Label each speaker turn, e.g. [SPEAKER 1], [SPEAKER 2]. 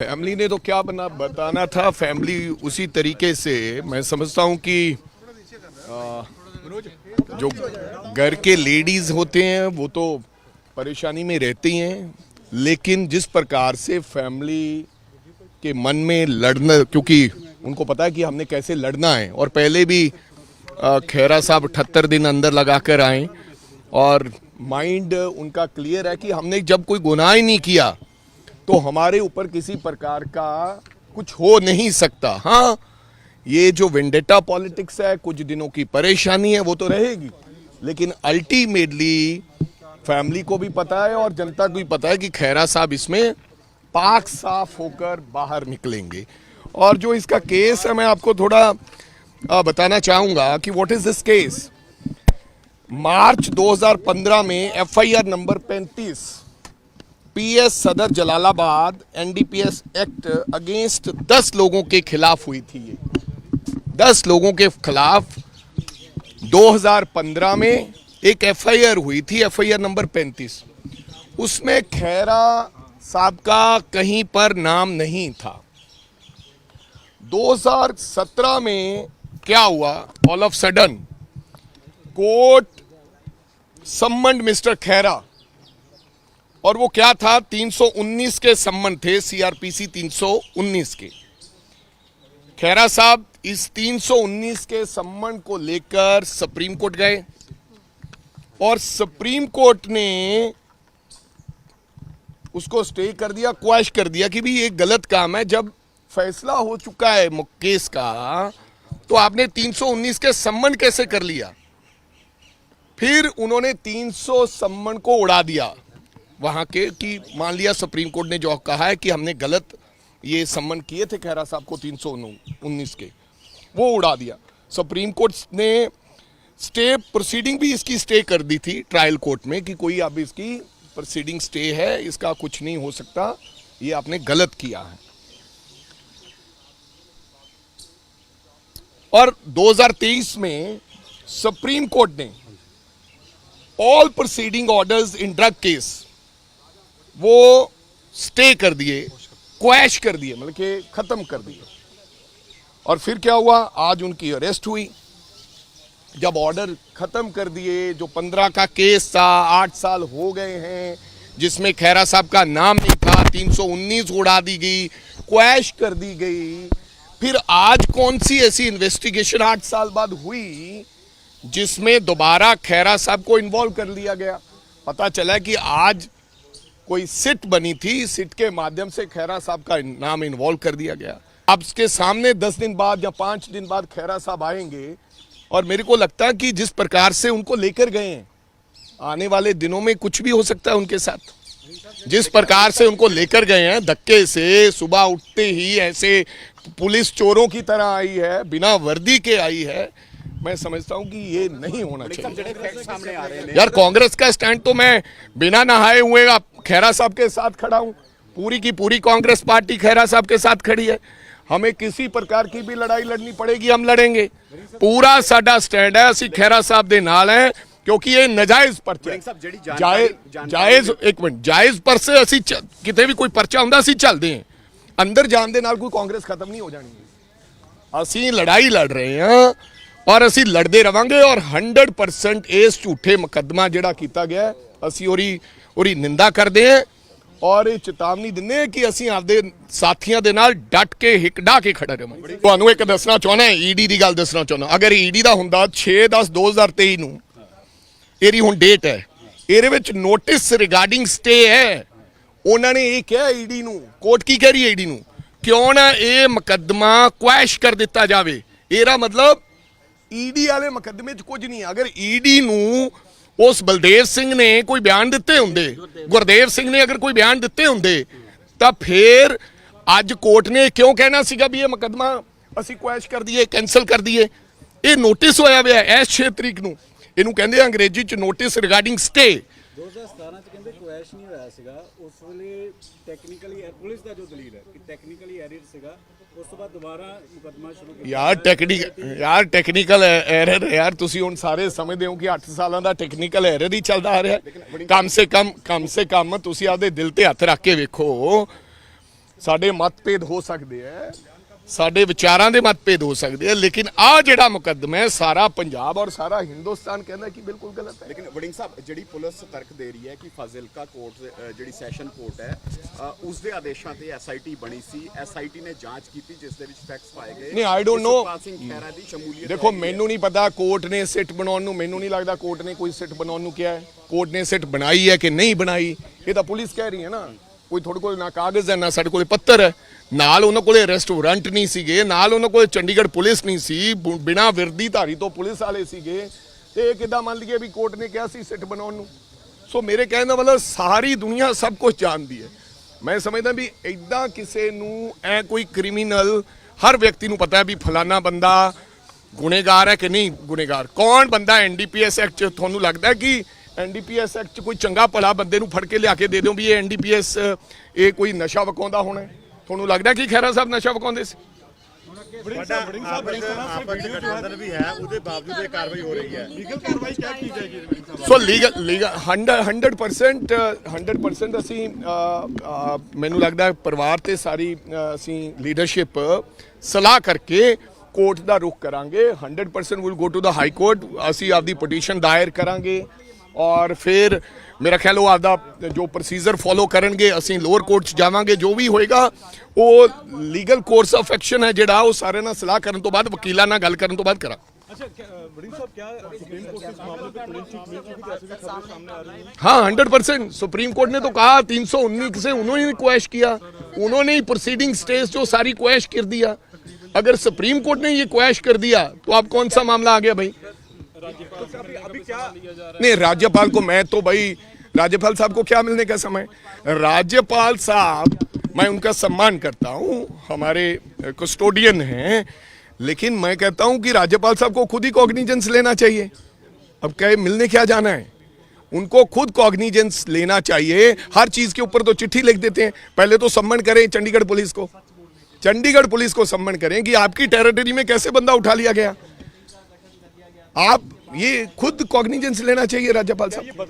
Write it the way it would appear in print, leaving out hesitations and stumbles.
[SPEAKER 1] Family ने तो क्या बताना था। फैमिली उसी तरीके से मैं समझता हूं कि जो घर के लेडीज होते हैं वो तो परेशानी में रहती हैं, लेकिन जिस प्रकार से फैमिली के मन में लड़ना, क्योंकि उनको पता है कि हमने कैसे लड़ना है, और पहले भी खेरा साहब 78 दिन अंदर लगा कर आए और माइंड उनका क्लियर है कि हमने जब कोई गुनाह ही नहीं किया तो हमारे ऊपर किसी प्रकार का कुछ हो नहीं सकता। हाँ, ये जो वेंडेटा पॉलिटिक्स है, कुछ दिनों की परेशानी है, वो तो रहेगी, लेकिन अल्टीमेटली फैमिली को भी पता है और जनता को भी पता है कि खेरा साहब इसमें पाक साफ होकर बाहर निकलेंगे। और जो इसका केस है, मैं आपको थोड़ा बताना चाहूंगा कि व्हाट इज दिस केस। मार्च 2015 में एफआईआर नंबर 35 पीएस सदर जलालाबाद एनडीपीएस एक्ट अगेंस्ट 10 लोगों के खिलाफ हुई थी। ये 10 लोगों के खिलाफ 2015 में एक एफआईआर हुई थी, एफआईआर नंबर 35। उसमें खेरा साहब का कहीं पर नाम नहीं था। 2017 में क्या हुआ, all of sudden court summoned Mister Khera, और वो क्या था, 319 के सम्मन थे, सीआरपीसी 319 के। खेरा साहब इस 319 के सम्मन को लेकर सुप्रीम कोर्ट गए और सुप्रीम कोर्ट ने उसको स्टे कर दिया, क्वैश कर दिया कि भी ये गलत काम है। जब फैसला हो चुका है केस का, तो आपने 319 के सम्मन कैसे कर लिया। फिर उन्होंने 300 सम्मन को उड़ा दिया वहां के, कि मान लिया सुप्रीम कोर्ट ने जो कहा है कि हमने गलत ये सम्मन किए थे खेरा साहब को 319 के, वो उड़ा दिया। सुप्रीम कोर्ट ने स्टे प्रोसीडिंग भी इसकी स्टे कर दी थी ट्रायल कोर्ट में कि कोई अब इसकी प्रोसीडिंग स्टे है, इसका कुछ नहीं हो सकता, ये आपने गलत किया है। और 2023 में सुप्रीम कोर्ट ने ऑल प्रोसीडिंग ऑर्डर्स इन ड्रग केस वो स्टे कर दिए, क्वैश कर दिए, मतलब कि खत्म कर दिए। और फिर क्या हुआ, आज उनकी अरेस्ट हुई। जब ऑर्डर खत्म कर दिए, जो 15 का केस था, 8 साल हो गए हैं जिसमें खेरा साहब का नाम नहीं था, 319 उड़ा दी गई, क्वैश कर दी गई। फिर आज कौन सी ऐसी इन्वेस्टिगेशन 8 साल बाद हुई जिसमें दोबारा खेरा साहब को इन्वॉल्व कर लिया गया। पता चला कि आज कोई सिट बनी थी, सिट के माध्यम से खेरा साहब का नाम इन्वॉल्व कर दिया गया। अब इसके सामने 10 दिन बाद या 5 दिन बाद खेरा साहब आएंगे, और मेरे को लगता है कि जिस प्रकार से उनको लेकर गए हैं, आने वाले दिनों में कुछ भी हो सकता है उनके साथ। जिस प्रकार से उनको लेकर गए हैं धक्के से, सुबह उठते ही ऐसे पुलिस चोरों की तरह आई है, बिना वर्दी के आई है, मैं समझता हूं कि ये नहीं होना चाहिए। यार, कांग्रेस का स्टैंड तो मैं बिना नहाए हुए खेरा साहब के साथ खड़ा हूं। पूरी की पूरी कांग्रेस पार्टी खेरा साहब के साथ खड़ी है। हमें किसी प्रकार की भी लड़ाई लड़नी पड़ेगी, हम लड़ेंगे। पूरा साडा स्टैंड है, ਅਸੀਂ खेरा साहब ਦੇ ਨਾਲ है, क्योंकि ये नजायज पर्चा जायज, एक मिनट, जायज पर से ਅਸੀਂ किते भी कोई पर्चा ਹੁੰਦਾ ਅਸੀਂ ਚੱਲਦੇ हैं। अंदर जान दे नाल कोई कांग्रेस खत्म नहीं हो जानी। ਅਸੀਂ लड़ाई लड़ रहे हैं और ਅਸੀਂ लड़ते रवांगे, और 100% इस झूठे मुकदमा जिहड़ा कीता गया ਅਸੀਂ ਉਹਦੀ निंदा करते हैं और ये चेतावनी दिंदे कि ਅਸੀਂ आपदे साथियों ਦੇ ਨਾਲ डट के हिक ढा के खड़ा रहांगे। ਤੁਹਾਨੂੰ ਇੱਕ ਦੱਸਣਾ ਚਾਹੁੰਦਾ, ईडी ਦੀ ਗੱਲ ਦੱਸਣਾ ਚਾਹੁੰਦਾ। अगर ईडी ਦਾ ਹੁੰਦਾ 6/10/2023 ਨੂੰ, ਇਹਦੀ ਹੁਣ ਡੇਟ ਹੈ, ਇਹਦੇ ਵਿੱਚ ਨੋਟਿਸ ਰਿਗਾਰਡਿੰਗ ਸਟੇ ਹੈ। ਉਹਨਾਂ ਨੇ ਇਹ ਕਿਹਾ ईडी ਨੂੰ, ਕੋਰਟ ਕੀ ਕਹਿ ਰਹੀ है ईडी ਨੂੰ, ਕਿਉਂ ਨਾ ਇਹ ਮੁਕੱਦਮਾ ਕੁਐਸ਼ ਕਰ ਦਿੱਤਾ ਜਾਵੇ। ਇਹਦਾ मतलब ईडी वाले मुकदमे च कुछ नहीं। अगर ईडी ਨੂੰ उस बलदेव सिंह ने कोई बयान दिते होंगे, गुरदेव सिंह ने अगर कोई बयान दिते होंगे, तो फिर अज कोर्ट ने क्यों कहना सीगा भी ये मुकदमा असी क्वैश कर दिए, कैंसल कर दिए। ये नोटिस होया हुआ है इस 6 तरीक ਨੂੰ, ਇਹਨੂੰ ਕਹਿੰਦੇ अंग्रेजी च नोटिस रिगार्डिंग स्टे।
[SPEAKER 2] 2017 ਚ ਕਹਿੰਦੇ ਕੁਐਸ਼ ਨਹੀਂ ਹੋਇਆ ਸੀਗਾ, ਉਸ ਵੇਲੇ ਟੈਕਨੀਕਲੀ ਪੁਲਿਸ ਦਾ ਜੋ ਦਲੀਲ ਹੈ ਕਿ ਟੈਕਨੀਕਲੀ ਐਰਰ ਸੀਗਾ, ਉਸ ਤੋਂ ਬਾਅਦ ਦੁਬਾਰਾ ਮੁਕੱਦਮਾ ਸ਼ੁਰੂ ਕੀਤਾ।
[SPEAKER 1] यार टेक्निकल एरर है यार, ਤੁਸੀਂ ਹੁਣ ਸਾਰੇ ਸਮਝਦੇ ਹੋ ਕਿ 8 ਸਾਲਾਂ ਦਾ ਟੈਕਨੀਕਲ ਐਰਰ ਹੀ ਚੱਲਦਾ ਆ ਰਿਹਾ। ਕਮ ਸੇ ਕਮ ਤੁਸੀਂ ਆਪਦੇ ਦਿਲ ਤੇ ਹੱਥ ਰੱਖ ਕੇ ਵੇਖੋ ਸਾਡੇ ਮਤਭੇਦ ਹੋ ਸਕਦੇ ਆ, ਸਾਡੇ ਵਿਚਾਰਾਂ ਦੇ ਮਤਭੇਦ ਹੋ ਸਕਦੇ ਆ, ਲੇਕਿਨ ਆ ਜਿਹੜਾ ਮੁਕੱਦਮਾ ਹੈ ਸਾਰਾ ਪੰਜਾਬ ਔਰ ਸਾਰਾ ਹਿੰਦੁਸਤਾਨ ਕਹਿੰਦਾ ਕਿ ਬਿਲਕੁਲ ਗਲਤ ਹੈ।
[SPEAKER 3] ਲੇਕਿਨ ਵੜਿੰਗ ਸਾਹਿਬ ਜਿਹੜੀ ਪੁਲਿਸ ਤਰਕ ਦੇ ਰਹੀ ਹੈ ਕਿ ਫਾਜ਼ਿਲਕਾ ਕੋਰਟ ਜਿਹੜੀ ਸੈਸ਼ਨ ਕੋਰਟ ਹੈ ਉਸ ਦੇ ਆਦੇਸ਼ਾਂ ਤੇ ਐਸਆਈਟੀ ਬਣੀ ਸੀ, ਐਸਆਈਟੀ ਨੇ ਜਾਂਚ ਕੀਤੀ ਜਿਸ ਦੇ ਵਿੱਚ ਫੈਕਟਸ ਪਾਏ ਗਏ।
[SPEAKER 1] ਨਹੀਂ, I don't know।
[SPEAKER 3] Sukhpal Singh Khaira ਦੀ ਸ਼ਮੂਲੀਅਤ
[SPEAKER 1] ਦੇਖੋ ਮੈਨੂੰ ਨਹੀਂ ਪਤਾ ਕੋਰਟ ਨੇ ਸਿੱਟ ਬਣਾਉਣ ਨੂੰ, ਮੈਨੂੰ ਨਹੀਂ ਲੱਗਦਾ ਕੋਰਟ ਨੇ ਕੋਈ ਸਿੱਟ ਬਣਾਉਣ ਨੂੰ ਕਿਹਾ ਹੈ। ਕੋਰਟ ਨੇ ਸਿੱਟ ਬਣਾਈ ਹੈ ਕਿ ਨਹੀਂ ਬਣਾਈ ਇਹ ਤਾਂ ਪੁਲਿਸ ਕਹਿ ਰਹੀ ਹੈ ਨਾ। ਕੋਈ ਤੁਹਾਡੇ ਕੋਲ ਨਾ ਕਾਗਜ਼ ਹੈ ਨਾ ਸਾਡੇ ਕੋਲ ਪੱਤਰ ਹੈ, ਨਾਲ ਉਹਨਾਂ ਕੋਲੇ ਰੈਸਟੋਰੈਂਟ ਨਹੀਂ ਸੀਗੇ, ਨਾਲ ਉਹਨਾਂ ਕੋਲੇ ਚੰਡੀਗੜ੍ਹ ਪੁਲਿਸ ਨਹੀਂ ਸੀ, ਬਿਨਾਂ ਵਿਰਦੀਧਾਰੀ ਤੋਂ ਪੁਲਿਸ ਵਾਲੇ ਸੀਗੇ, ਤੇ ਇਹ ਕਿੱਦਾਂ ਮੰਨ ਲਈਏ ਵੀ ਕੋਰਟ ਨੇ ਕਿਹਾ ਸੀ ਸਿੱਟ ਬਣਾਉਣ ਨੂੰ। ਸੋ ਮੇਰੇ ਕਹਿਣ ਦਾ ਮਤਲਬ ਸਾਰੀ ਦੁਨੀਆ ਸਭ ਕੁਝ ਜਾਣਦੀ ਹੈ। ਮੈਂ ਸਮਝਦਾ ਵੀ ਇਦਾਂ ਕਿਸੇ ਨੂੰ ਐ ਕੋਈ ਕ੍ਰਿਮੀਨਲ, ਹਰ ਵਿਅਕਤੀ ਨੂੰ ਪਤਾ ਹੈ ਵੀ ਫਲਾਨਾ ਬੰਦਾ ਗੁਨੇਗਾਰ ਹੈ ਕਿ ਨਹੀਂ ਗੁਨੇਗਾਰ। ਕੌਣ ਬੰਦਾ ਐਨਡੀਪੀਐਸ ਐਕਟ 'ਚ ਤੁਹਾਨੂੰ ਲੱਗਦਾ ਕਿ ਐਨਡੀਪੀਐਸ ਐਕਟ 'ਚ ਕੋਈ ਚੰਗਾ ਭਲਾ ਬੰਦੇ ਨੂੰ ਫੜ ਕੇ ਲਿਆ ਕੇ ਦੇ ਦਿਓ ਵੀ ਇਹ ਐਨਡੀਪੀਐਸ ਇਹ ਕੋਈ ਨਸ਼ਾ ਵਕਾਉਂਦਾ ਹੋਣਾ? ਤੁਹਾਨੂੰ ਲੱਗਦਾ ਕਿ ਖਹਿਰਾ ਸਾਹਿਬ ਨਸ਼ਾ ਵਕਾਉਂਦੇ ਸੀ?
[SPEAKER 3] ਗਠਬੰਧਨ ਵੀ ਹੈ, ਉਹਦੇ ਬਾਵਜੂਦ ਇਹ ਕਾਰਵਾਈ ਹੋ ਰਹੀ ਹੈ।
[SPEAKER 2] ਲੀਗਲ ਕਾਰਵਾਈ ਕੀ ਕੀ ਜਾਏਗੀ?
[SPEAKER 1] ਸੋ ਲੀਗਲ 100% ਅਸੀਂ ਮੈਨੂੰ ਲੱਗਦਾ ਪਰਿਵਾਰ ਤੇ ਸਾਰੀ ਅਸੀਂ ਲੀਡਰਸ਼ਿਪ ਸਲਾਹ ਕਰਕੇ ਕੋਰਟ ਦਾ ਰੁਖ ਕਰਾਂਗੇ। 100% will go to the high court. ਅਸੀਂ ਆਪਦੀ ਪਟੀਸ਼ਨ ਦਾਇਰ ਕਰਾਂਗੇ ਔਰ ਫਿਰ ਮੇਰਾ ਖਿਆਲ ਉਹ ਆਪਦਾ ਜੋ ਪ੍ਰੋਸੀਜਰ ਫੋਲੋ ਕਰਨਗੇ, ਅਸੀਂ ਲੋਅਰ ਕੋਰਟ 'ਚ ਜਾਵਾਂਗੇ। ਜੋ ਵੀ ਹੋਏਗਾ ਉਹ ਲੀਗਲ ਕੋਰਸ ਆਫ ਐਕਸ਼ਨ ਹੈ ਜਿਹੜਾ ਉਹ ਸਾਰਿਆਂ ਨਾਲ ਸਲਾਹ ਕਰਨ ਤੋਂ ਬਾਅਦ, ਵਕੀਲਾਂ ਨਾਲ ਗੱਲ ਕਰਨ ਤੋਂ ਬਾਅਦ ਕਰਾਂ।
[SPEAKER 2] अच्छा, वड़िंग साहब क्या सुप्रीम कोर्ट से इस मामले पे क्लीन चिट मिल चुकी जैसे भी खबरें सामने आ रही हैं?
[SPEAKER 1] हाँ 100%। सुप्रीम कोर्ट ने तो कहा 319 से उन्होंने ही क्वैश किया, उन्होंने ही प्रोसीडिंग स्टेज जो सारी क्वैश कर दिया। अगर सुप्रीम कोर्ट ने ये क्वैश कर दिया तो अब कौन सा मामला आ गया भाई?
[SPEAKER 2] अभी क्या
[SPEAKER 1] नहीं, राज्यपाल को मैं तो भाई राज्यपाल साहब को क्या मिलने का समय? राज्यपाल साहब मैं उनका सम्मान करता हूँ, हमारे कस्टोडियन हैं, लेकिन मैं कहता हूं कि राज्यपाल साहब को खुद ही कॉग्निजेंस लेना चाहिए। अब क्या मिलने क्या जाना है? उनको खुद कॉग्निजेंस लेना चाहिए। हर चीज के ऊपर तो चिट्ठी लिख देते हैं। पहले तो सम्मन करें चंडीगढ़ पुलिस को, चंडीगढ़ पुलिस को सम्मन करें कि आपकी टेरिटरी में कैसे बंदा उठा लिया गया। आप ये खुद कॉग्निजेंस लेना चाहिए राज्यपाल साहब।